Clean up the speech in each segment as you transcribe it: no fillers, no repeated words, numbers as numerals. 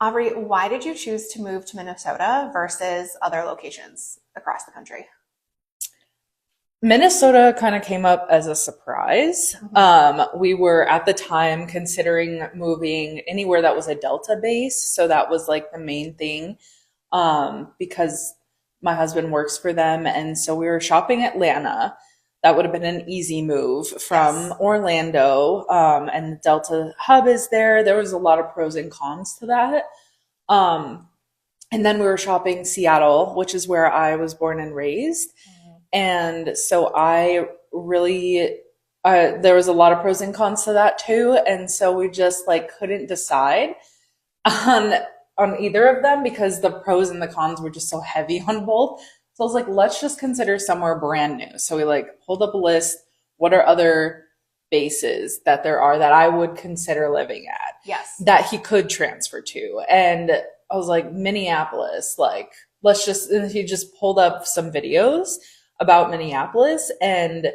Aubrey, why did you choose to move to Minnesota versus other locations across the country? Minnesota kind of came up as a surprise. Mhm. We were at the time considering moving anywhere that was a Delta base. So that was like the main thing, because my husband works for them. And so we were shopping Atlanta. That would have been an easy move from Yes. Orlando. And the Delta hub is there. There was a lot of pros and cons to that. Um, and then we were shopping Seattle, which is where I was born and raised. And so I really, there was a lot of pros and cons to that too. And so we just like couldn't decide on either of them because the pros and the cons were just so heavy on both. So I was like, let's just consider somewhere brand new. So we like pulled up a list. What are other bases that there are that I would consider living at Yes. that he could transfer to? And I was like, Minneapolis, like, let's just, and he just pulled up some videos about Minneapolis, and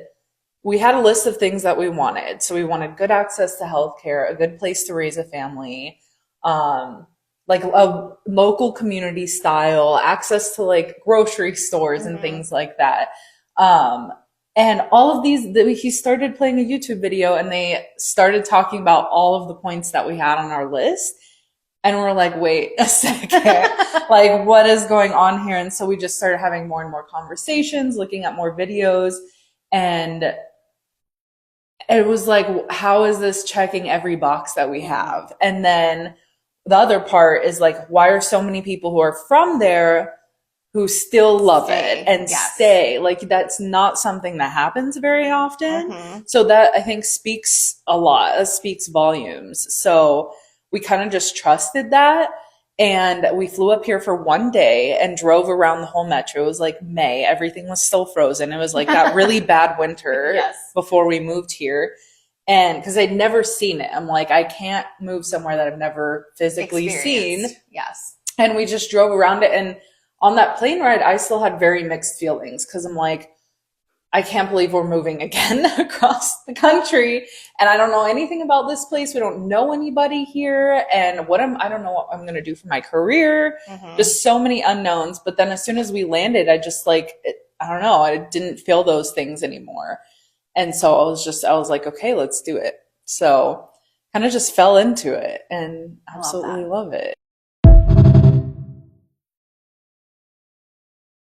we had a list of things that we wanted. So we wanted good access to healthcare, a good place to raise a family, like a local community style, access to like grocery stores and Hmm. things like that. Um, and all of these, he started playing a YouTube video and they started talking about all of the points that we had on our list. And we're like, wait a second, like what is going on here? And so we just started having more and more conversations, looking at more videos. And it was like, how is this checking every box that we have? And then the other part is like, why are so many people who are from there who still love it Stay. and Yes. stay? Like, that's not something that happens very often. Hmm. So that I think speaks a lot, speaks volumes. So we kind of just trusted that. And we flew up here for one day and drove around the whole metro. It was like May. Everything was still frozen. It was like that really bad winter Yes. before we moved here. And because I'd never seen it, I'm like, I can't move somewhere that I've never physically seen. Experienced. Yes. And we just drove around it. And on that plane ride, I still had very mixed feelings because I'm like, I can't believe we're moving again across the country. And I don't know anything about this place. We don't know anybody here. And I don't know what I'm going to do for my career. Hmm. Just so many unknowns. But then as soon as we landed, I just like, I don't know, I didn't feel those things anymore. And so I was like, okay, let's do it. So kind of just fell into it and I love that. absolutely love it.